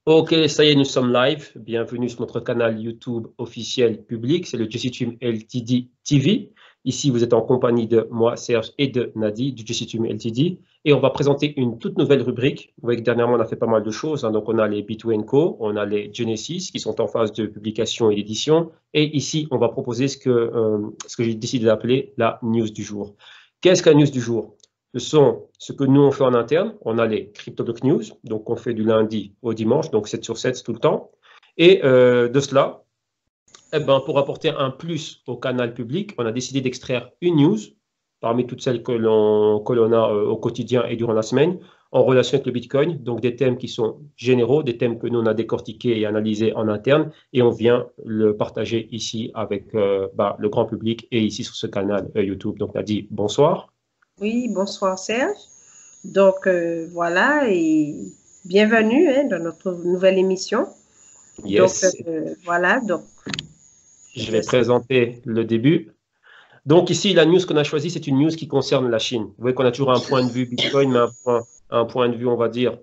Ok, ça y est, nous sommes live. Bienvenue sur notre canal YouTube officiel public. C'est le JCTUM LTD TV. Ici, vous êtes en compagnie de moi, Serge, et de Nadi du JCTUM LTD. Et on va présenter une toute nouvelle rubrique. Vous voyez que dernièrement, on a fait pas mal de choses, hein. Donc, on a les B2 Co, on a les Genesis qui sont en phase de publication et d'édition. Et ici, on va proposer ce que j'ai décidé d'appeler la news du jour. Qu'est-ce que la news du jour? Ce sont ce que nous on fait en interne. On a les CryptoBlock News, donc on fait du lundi au dimanche, donc 7 sur 7 tout le temps. Et de cela, eh ben, pour apporter un plus au canal public, on a décidé d'extraire une news parmi toutes celles que l'on a au quotidien et durant la semaine en relation avec le Bitcoin, donc des thèmes qui sont généraux, des thèmes que nous on a décortiqués et analysés en interne, et on vient le partager ici avec le grand public et ici sur ce canal YouTube. Donc on a dit bonsoir. Oui, bonsoir Serge. Donc voilà, et bienvenue dans notre nouvelle émission. Yes. Donc voilà, donc Je vais présenter le début. Donc ici, la news qu'on a choisie, c'est une news qui concerne la Chine. Vous voyez qu'on a toujours un point de vue Bitcoin, mais un point de vue, on va dire,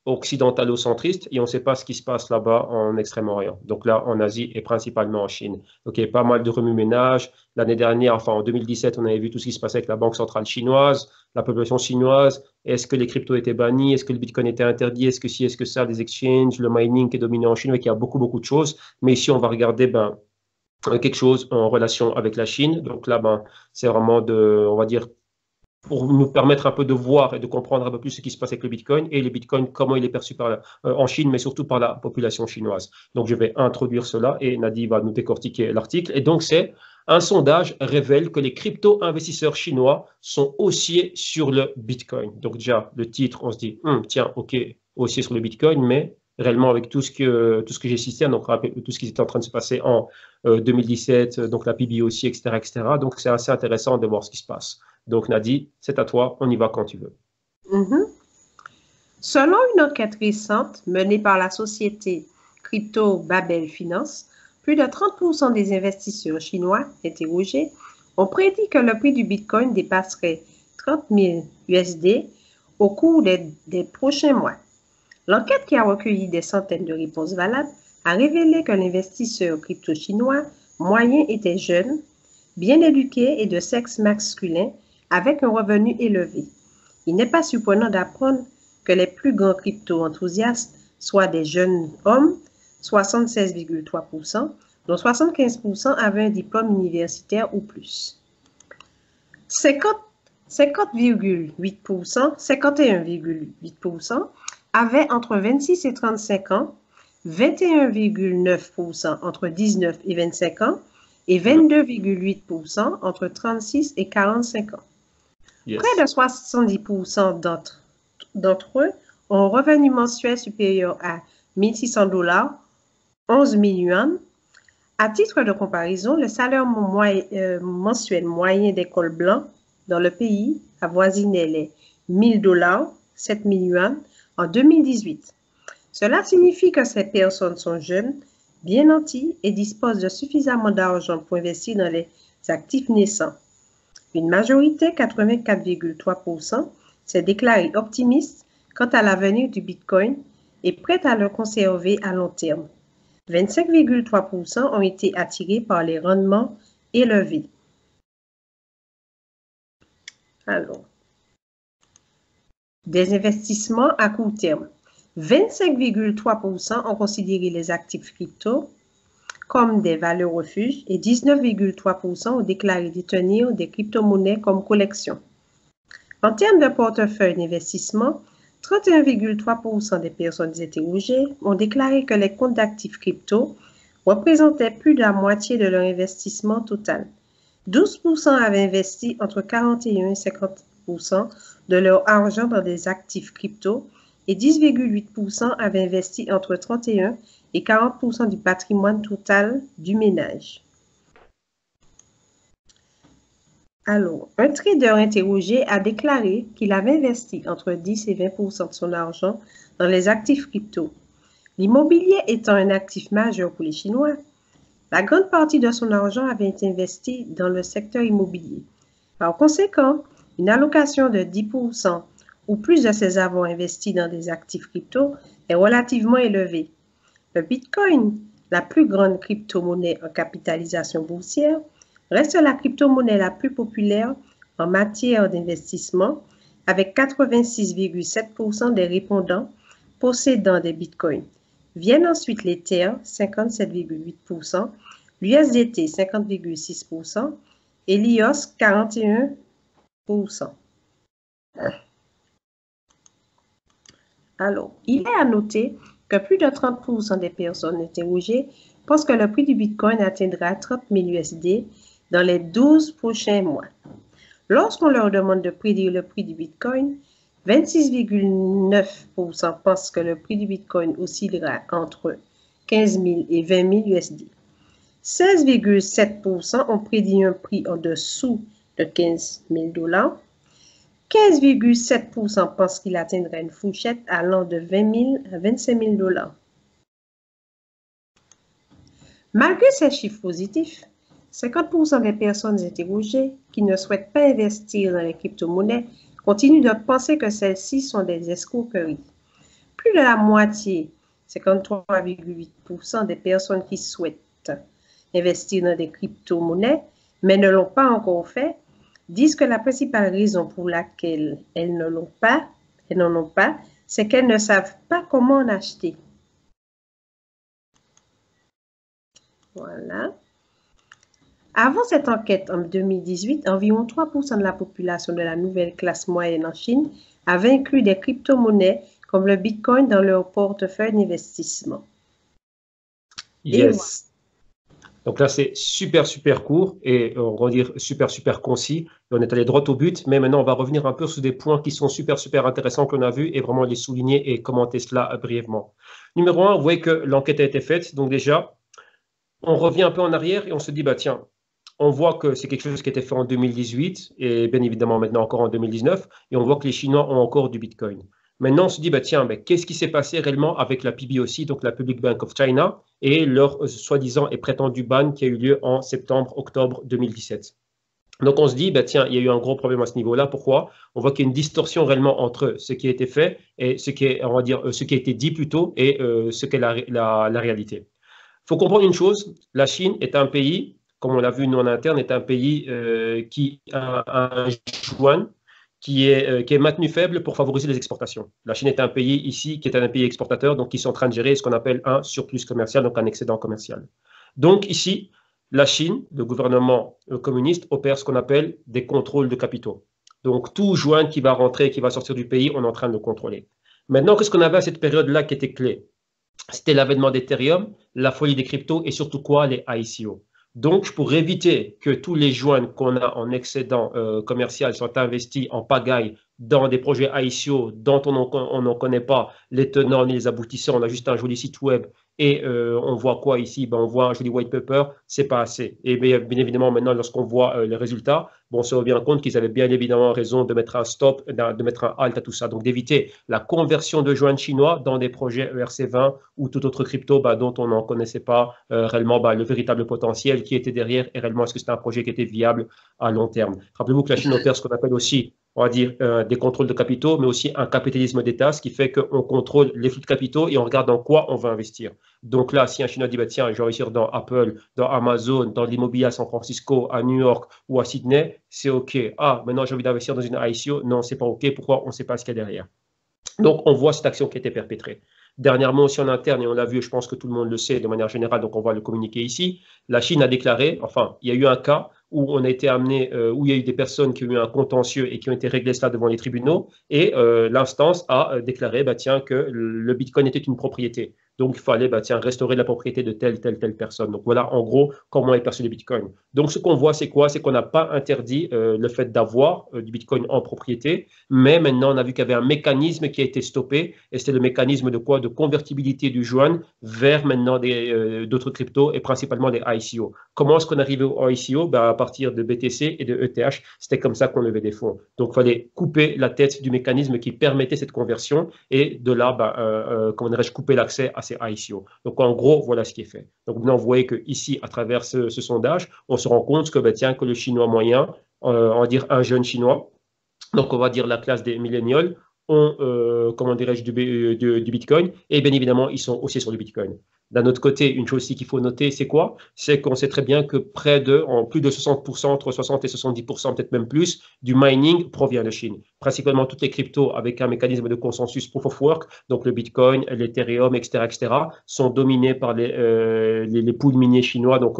occidentalo-centriste, et on ne sait pas ce qui se passe là-bas en Extrême-Orient. Donc là, en Asie et principalement en Chine. Donc il y a pas mal de remue-ménage. L'année dernière, enfin en 2017, on avait vu tout ce qui se passait avec la Banque centrale chinoise, la population chinoise. Est-ce que les cryptos étaient bannis? Est-ce que le Bitcoin était interdit? Est-ce que si, est-ce que ça, des exchanges, le mining qui est dominant en Chine? Il y a beaucoup, beaucoup de choses. Mais ici, on va regarder quelque chose en relation avec la Chine. Donc là, c'est vraiment on va dire, pour nous permettre un peu de voir et de comprendre un peu plus ce qui se passe avec le Bitcoin et le Bitcoin, comment il est perçu en Chine, mais surtout par la population chinoise. Donc, je vais introduire cela et Nadi va nous décortiquer l'article. Et donc, un sondage révèle que les crypto-investisseurs chinois sont haussiers sur le Bitcoin. Donc, déjà, le titre, on se dit, tiens, OK, haussier sur le Bitcoin, mais réellement avec tout ce que j'ai cité, donc tout ce qui est en train de se passer en 2017, donc la PB aussi, etc., etc. Donc, c'est assez intéressant de voir ce qui se passe. Donc, Nadi, c'est à toi, on y va quand tu veux. Selon une enquête récente menée par la société Crypto Babel Finance, plus de 30% des investisseurs chinois interrogés ont prédit que le prix du Bitcoin dépasserait 30 000 USD au cours des prochains mois. L'enquête, qui a recueilli des centaines de réponses valables, a révélé que l'investisseur crypto chinois moyen était jeune, bien éduqué et de sexe masculin, avec un revenu élevé. Il n'est pas surprenant d'apprendre que les plus grands crypto-enthousiastes soient des jeunes hommes, 76,3%, dont 75% avaient un diplôme universitaire ou plus. 51,8% avaient entre 26 et 35 ans, 21,9% entre 19 et 25 ans et 22,8% entre 36 et 45 ans. Yes. Près de 70% d'entre eux ont un revenu mensuel supérieur à 1 600 $, 11 000 yuan. À titre de comparaison, le salaire mensuel moyen des cols blancs dans le pays avoisinait les 1 000 $, 7 000 yuan, en 2018. Cela signifie que ces personnes sont jeunes, bien nanties et disposent de suffisamment d'argent pour investir dans les actifs naissants. Une majorité, 84,3%, s'est déclarée optimiste quant à l'avenir du Bitcoin et prête à le conserver à long terme. 25,3% ont été attirés par les rendements élevés. Alors, des investissements à court terme. 25,3% ont considéré les actifs crypto comme des valeurs refuges et 19,3% ont déclaré détenir des crypto-monnaies comme collection. En termes de portefeuille d'investissement, 31,3% des personnes interrogées ont déclaré que les comptes d'actifs crypto représentaient plus de la moitié de leur investissement total. 12% avaient investi entre 41 et 50% de leur argent dans des actifs crypto et 10,8% avaient investi entre 31 et 40% du patrimoine total du ménage. Alors, un trader interrogé a déclaré qu'il avait investi entre 10 et 20% de son argent dans les actifs crypto. L'immobilier étant un actif majeur pour les Chinois, la grande partie de son argent avait été investie dans le secteur immobilier. Par conséquent, une allocation de 10% ou plus de ses avoirs investis dans des actifs crypto est relativement élevé. Le Bitcoin, la plus grande crypto-monnaie en capitalisation boursière, reste la crypto-monnaie la plus populaire en matière d'investissement, avec 86,7% des répondants possédant des bitcoins. Viennent ensuite l'Ether, 57,8%, l'USDT, 50,6% et l'IOS, 41%. Alors, il est à noter que plus de 30% des personnes interrogées pensent que le prix du Bitcoin atteindra 30 000 USD dans les 12 prochains mois. Lorsqu'on leur demande de prédire le prix du Bitcoin, 26,9% pensent que le prix du Bitcoin oscillera entre 15 000 et 20 000 USD. 16,7% ont prédit un prix en dessous de 15 000 $. 15,7% pensent qu'il atteindrait une fourchette allant de 20 000 à 25 000 $. Malgré ces chiffres positifs, 50% des personnes interrogées qui ne souhaitent pas investir dans les crypto-monnaies continuent de penser que celles-ci sont des escroqueries. Plus de la moitié, 53,8% des personnes qui souhaitent investir dans des crypto-monnaies, mais ne l'ont pas encore fait, disent que la principale raison pour laquelle elles n'en ont pas, c'est qu'elles ne savent pas comment en acheter. Voilà. Avant cette enquête en 2018, environ 3% de la population de la nouvelle classe moyenne en Chine avait inclus des crypto-monnaies comme le Bitcoin dans leur portefeuille d'investissement. Yes. Donc là, c'est super, super court et on va dire super, super concis. On est allé droit au but, mais maintenant, on va revenir un peu sur des points qui sont super, super intéressants qu'on a vus et vraiment les souligner et commenter cela brièvement. Numéro 1, vous voyez que l'enquête a été faite. Donc déjà, on revient un peu en arrière et on se dit, bah tiens, on voit que c'est quelque chose qui a été fait en 2018 et bien évidemment maintenant encore en 2019 et on voit que les Chinois ont encore du Bitcoin. Maintenant, on se dit, bah, tiens, mais qu'est-ce qui s'est passé réellement avec la PBOC, donc la Public Bank of China, et leur soi-disant et prétendu ban qui a eu lieu en septembre-octobre 2017. Donc, on se dit, bah, tiens, il y a eu un gros problème à ce niveau-là. Pourquoi? On voit qu'il y a une distorsion réellement entre ce qui a été fait et ce qui est, on va dire, ce qui a été dit plutôt et ce qu'est la réalité. Il faut comprendre une chose, la Chine est un pays, comme on l'a vu nous en interne, est un pays qui a un yuan qui est maintenu faible pour favoriser les exportations. La Chine est un pays ici qui est un pays exportateur, donc qui sont en train de gérer ce qu'on appelle un surplus commercial, donc un excédent commercial. Donc ici, la Chine, le gouvernement communiste, opère ce qu'on appelle des contrôles de capitaux. Donc tout yuan qui va rentrer, qui va sortir du pays, on est en train de le contrôler. Maintenant, qu'est-ce qu'on avait à cette période-là qui était clé? C'était l'avènement d'Ethereum, la folie des cryptos et surtout quoi? Les ICO. Donc, pour éviter que tous les yuans qu'on a en excédent commercial soient investis en pagaille dans des projets ICO dont on n'en connaît pas les tenants ni les aboutissants, on a juste un joli site web et on voit quoi ici? Ben, on voit un joli white paper, c'est pas assez. Et bien évidemment, maintenant, lorsqu'on voit les résultats, bon, on se rend bien compte qu'ils avaient bien évidemment raison de mettre un stop, de mettre un halt à tout ça. Donc, d'éviter la conversion de yuan chinois dans des projets ERC20 ou tout autre crypto dont on n'en connaissait pas réellement le véritable potentiel qui était derrière et réellement est-ce que c'était un projet qui était viable à long terme. Rappelez-vous que la Chine opère ce qu'on appelle aussi, on va dire, des contrôles de capitaux, mais aussi un capitalisme d'État, ce qui fait qu'on contrôle les flux de capitaux et on regarde dans quoi on va investir. Donc là, si un Chinois dit, bah, tiens, je vais investir dans Apple, dans Amazon, dans l'immobilier à San Francisco, à New York ou à Sydney, c'est OK. Ah, maintenant j'ai envie d'investir dans une ICO. Non, c'est pas OK. Pourquoi? On ne sait pas ce qu'il y a derrière. Donc, on voit cette action qui a été perpétrée. Dernièrement aussi en interne, et on l'a vu, je pense que tout le monde le sait de manière générale, donc on va le communiquer ici, la Chine a déclaré, enfin, il y a eu un cas où on a été amené, où il y a eu des personnes qui ont eu un contentieux et qui ont été réglées cela devant les tribunaux, et l'instance a déclaré, bah, tiens, que le Bitcoin était une propriété. Donc, il fallait restaurer la propriété de telle personne. Donc, voilà, en gros, comment est perçu le Bitcoin. Donc, ce qu'on voit, c'est quoi? C'est qu'on n'a pas interdit le fait d'avoir du Bitcoin en propriété, mais maintenant, on a vu qu'il y avait un mécanisme qui a été stoppé, et c'était le mécanisme de quoi? De convertibilité du yuan vers maintenant d'autres cryptos, et principalement des ICO. Comment est-ce qu'on arrivait aux ICO? À partir de BTC et de ETH, c'était comme ça qu'on levait des fonds. Donc, il fallait couper la tête du mécanisme qui permettait cette conversion, et de là, comment dirais-je, couper l'accès à ces ICO. Donc, en gros, voilà ce qui est fait. Donc, maintenant, vous voyez qu'ici, à travers ce sondage, on se rend compte que, tiens, que le Chinois moyen, on va dire un jeune Chinois, donc on va dire la classe des millénials, ont, comment dirais-je, du Bitcoin, et bien évidemment, ils sont haussiers sur le Bitcoin. D'un autre côté, une chose aussi qu'il faut noter, c'est quoi? C'est qu'on sait très bien que plus de 60%, entre 60 et 70%, peut-être même plus, du mining provient de Chine. Principalement toutes les cryptos avec un mécanisme de consensus proof of work, donc le Bitcoin, l'Ethereum, etc., sont dominés par les pools miniers chinois, donc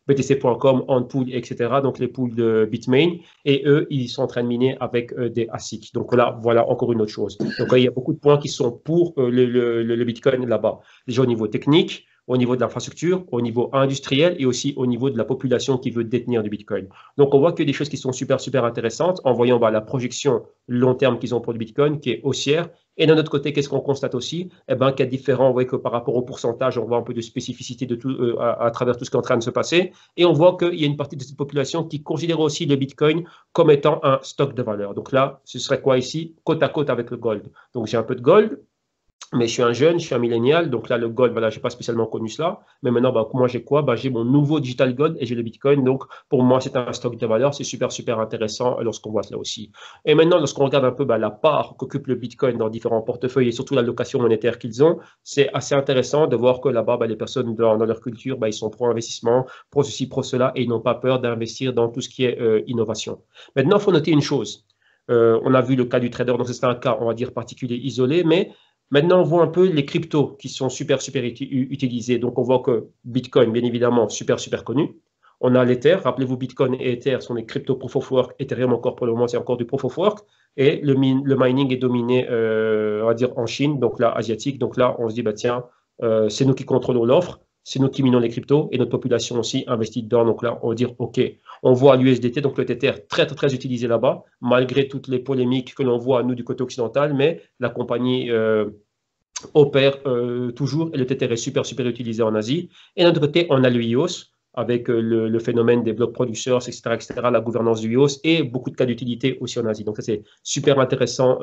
BTC.com, Antpool, etc., donc les pools de Bitmain, et eux, ils sont en train de miner avec des ASIC. Donc là, voilà encore une autre chose. Donc il y a beaucoup de points qui sont pour le Bitcoin là-bas. Déjà au niveau technique, au niveau de l'infrastructure, au niveau industriel et aussi au niveau de la population qui veut détenir du Bitcoin. Donc, on voit qu'il y a des choses qui sont super, super intéressantes en voyant la projection long terme qu'ils ont pour le Bitcoin qui est haussière. Et d'un autre côté, qu'est-ce qu'on constate aussi? Eh ben, qu'il y a différents, on voit que par rapport au pourcentage, on voit un peu de spécificité de tout, à travers tout ce qui est en train de se passer. Et on voit qu'il y a une partie de cette population qui considère aussi le Bitcoin comme étant un stock de valeur. Donc là, ce serait quoi ici? Côte à côte avec le gold. Donc, j'ai un peu de gold, mais je suis un jeune, je suis un millénial, donc là, le gold, voilà, je n'ai pas spécialement connu cela. Mais maintenant, moi, j'ai quoi? J'ai mon nouveau digital gold et j'ai le Bitcoin. Donc, pour moi, c'est un stock de valeur. C'est super, super intéressant lorsqu'on voit cela aussi. Et maintenant, lorsqu'on regarde un peu la part qu'occupe le Bitcoin dans différents portefeuilles et surtout l'allocation monétaire qu'ils ont, c'est assez intéressant de voir que là-bas, les personnes dans leur culture, ils sont pro-investissement, pro-ceci, pro-cela, et ils n'ont pas peur d'investir dans tout ce qui est innovation. Maintenant, il faut noter une chose. On a vu le cas du trader, donc c'est un cas, on va dire, particulier, isolé, mais maintenant, on voit un peu les cryptos qui sont super, super utilisés. Donc, on voit que Bitcoin, bien évidemment, super, super connu. On a l'Ether. Rappelez-vous, Bitcoin et Ether sont des cryptos proof of work. Ethereum, encore pour le moment, c'est encore du proof of work. Et le mining est dominé, on va dire, en Chine, donc là, asiatique. Donc là, on se dit, tiens, c'est nous qui contrôlons l'offre. C'est nous qui minons les cryptos et notre population aussi investit dedans. Donc là, on va dire, OK, on voit l'USDT, donc le Tether, très, très, très utilisé là-bas, malgré toutes les polémiques que l'on voit, nous, du côté occidental, mais la compagnie opère toujours et le Tether est super, super utilisé en Asie. Et d'un autre côté, on a le EOS avec le phénomène des block producers, etc., la gouvernance du EOS et beaucoup de cas d'utilité aussi en Asie. Donc, ça, c'est super intéressant,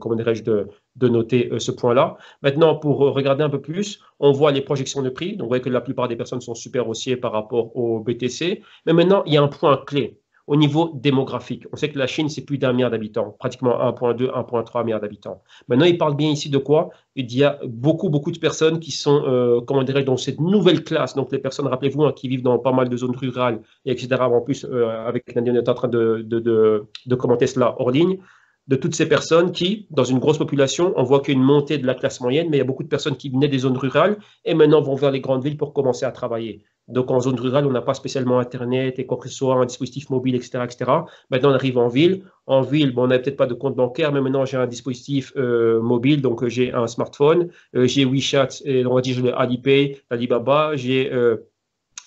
comment dirais-je, de noter ce point-là. Maintenant, pour regarder un peu plus, on voit les projections de prix. Donc, vous voyez que la plupart des personnes sont super haussiers par rapport au BTC. Mais maintenant, il y a un point clé. Au niveau démographique, on sait que la Chine, c'est plus d'1 milliard d'habitants, pratiquement 1,2, 1,3 milliard d'habitants. Maintenant, il parle bien ici de quoi? Il y a beaucoup, beaucoup de personnes qui sont, comment dirais-je, dans cette nouvelle classe. Donc, les personnes, rappelez-vous, qui vivent dans pas mal de zones rurales, etc. En plus, avec Nadine, on est en train de commenter cela hors ligne. De toutes ces personnes qui, dans une grosse population, on voit qu'il y a une montée de la classe moyenne, mais il y a beaucoup de personnes qui venaient des zones rurales et maintenant vont vers les grandes villes pour commencer à travailler. Donc, en zone rurale, on n'a pas spécialement Internet et quoi que ce soit, un dispositif mobile, etc., etc. Maintenant, on arrive en ville. En ville, on n'a peut-être pas de compte bancaire, mais maintenant, j'ai un dispositif mobile. Donc, j'ai un smartphone, j'ai WeChat, et on va dire, j'ai le Alipay, Alibaba, j'ai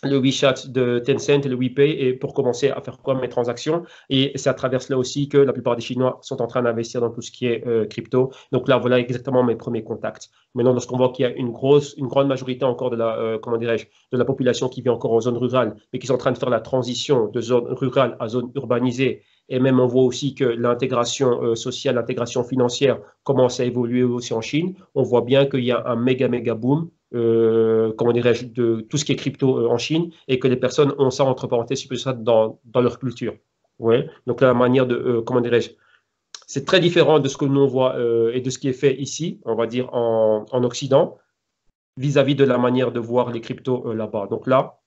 le WeChat de Tencent et le WePay et pour commencer à faire quoi mes transactions. Et c'est à travers cela aussi que la plupart des Chinois sont en train d'investir dans tout ce qui est crypto. Donc là, voilà exactement mes premiers contacts. Maintenant, lorsqu'on voit qu'il y a une grande majorité encore de la, comment dirais-je, de la population qui vit encore en zone rurale, mais qui sont en train de faire la transition de zone rurale à zone urbanisée, et même on voit aussi que l'intégration sociale, l'intégration financière commence à évoluer aussi en Chine. On voit bien qu'il y a un méga boom comment dirais-je, de tout ce qui est crypto en Chine et que les personnes ont ça entre parenthèses dans leur culture. Ouais. Donc la manière de, comment dirais-je, c'est très différent de ce que nous on voit et de ce qui est fait ici, on va dire en Occident, vis-à-vis de la manière de voir les cryptos là-bas. Donc là,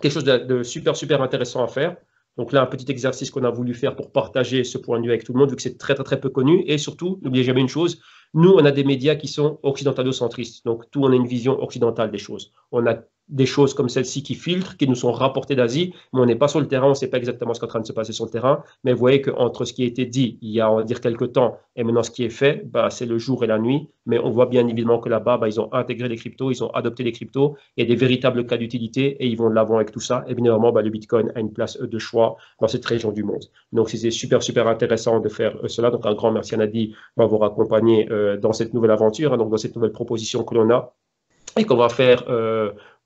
quelque chose de super, super intéressant à faire. Donc là, un petit exercice qu'on a voulu faire pour partager ce point de vue avec tout le monde, vu que c'est très, très, très peu connu. Et surtout, n'oubliez jamais une chose, nous, on a des médias qui sont occidentalocentristes. Donc, tout, on a une vision occidentale des choses. On a des choses comme celle-ci qui filtrent, qui nous sont rapportées d'Asie, mais on n'est pas sur le terrain, on ne sait pas exactement ce qui est en train de se passer sur le terrain. Mais vous voyez qu'entre ce qui a été dit il y a, on va dire, quelques temps et maintenant ce qui est fait, c'est le jour et la nuit. Mais on voit bien évidemment que là-bas, ils ont intégré les cryptos, ils ont adopté les cryptos, il y a des véritables cas d'utilité et ils vont de l'avant avec tout ça. Et évidemment, le Bitcoin a une place de choix dans cette région du monde. Donc, c'est super, super intéressant de faire cela. Donc, un grand merci à Nadi d'avoir accompagné dans cette nouvelle aventure, donc dans cette nouvelle proposition que l'on a et qu'on va faire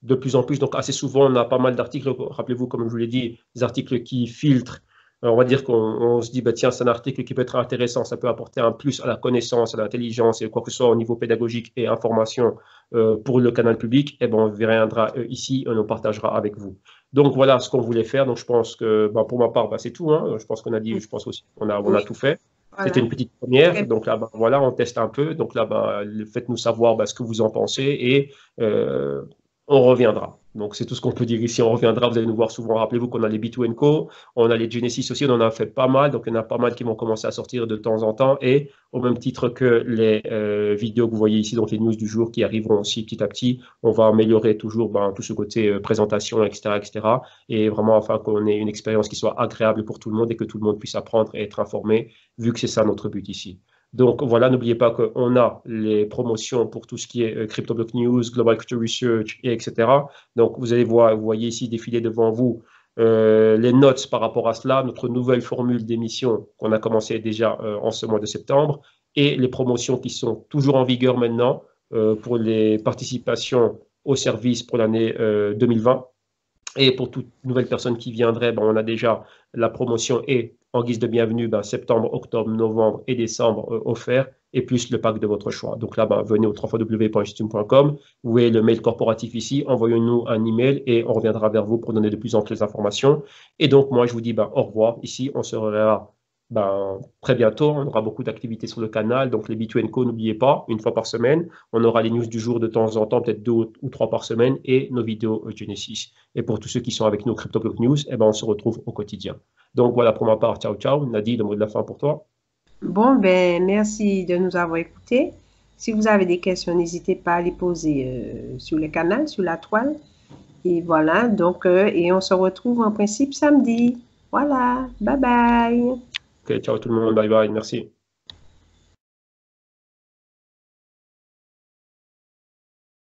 de plus en plus. Donc, assez souvent, on a pas mal d'articles. Rappelez-vous, comme je vous l'ai dit, des articles qui filtrent. On va dire qu'on se dit, tiens, c'est un article qui peut être intéressant, ça peut apporter un plus à la connaissance, à l'intelligence et quoi que ce soit au niveau pédagogique et information pour le canal public. Et on viendra ici et on partagera avec vous. Donc, voilà ce qu'on voulait faire. Donc, je pense que pour ma part, c'est tout. Hein. Je pense qu'on a dit, je pense aussi qu'on a tout fait. C'était une petite première. Donc là, ben, voilà, on teste un peu. Donc là, ben, faites-nous savoir ce que vous en pensez et on reviendra. Donc, c'est tout ce qu'on peut dire ici. On reviendra, vous allez nous voir souvent. Rappelez-vous qu'on a les B2Co, on a les Genesis aussi, on en a fait pas mal. Donc, il y en a pas mal qui vont commencer à sortir de temps en temps. Et au même titre que les vidéos que vous voyez ici, donc les news du jour qui arriveront aussi petit à petit, on va améliorer toujours tout ce côté présentation, etc., etc. Et vraiment, afin qu'on ait une expérience qui soit agréable pour tout le monde et que tout le monde puisse apprendre et être informé, vu que c'est ça notre but ici. Donc voilà, n'oubliez pas qu'on a les promotions pour tout ce qui est CryptoBlock News, Global Crypto Research, et etc. Donc vous allez voir, vous voyez ici défiler devant vous les notes par rapport à cela, notre nouvelle formule d'émission qu'on a commencé déjà en ce mois de septembre, et les promotions qui sont toujours en vigueur maintenant pour les participations au service pour l'année 2020. Et pour toute nouvelle personne qui viendrait, on a déjà la promotion et en guise de bienvenue, septembre, octobre, novembre et décembre offerts, et plus le pack de votre choix. Donc là, venez au www.justum.com, vous voyez le mail corporatif ici, envoyez-nous un email et on reviendra vers vous pour donner de plus en plus d'informations. Et donc, moi, je vous dis au revoir. Ici, on se reverra très bientôt. On aura beaucoup d'activités sur le canal. Donc, les B2Co, n'oubliez pas, une fois par semaine. On aura les news du jour de temps en temps, peut-être 2 ou 3 par semaine, et nos vidéos Genesis. Et pour tous ceux qui sont avec nous, CryptoBlock News, on se retrouve au quotidien. Donc, voilà pour ma part. Ciao, ciao. Nadie, le mot de la fin pour toi. Bon, merci de nous avoir écoutés. Si vous avez des questions, n'hésitez pas à les poser sur le canal, sur la toile. Et voilà, donc, et on se retrouve en principe samedi. Voilà, bye bye. Ok, ciao tout le monde, bye bye, merci.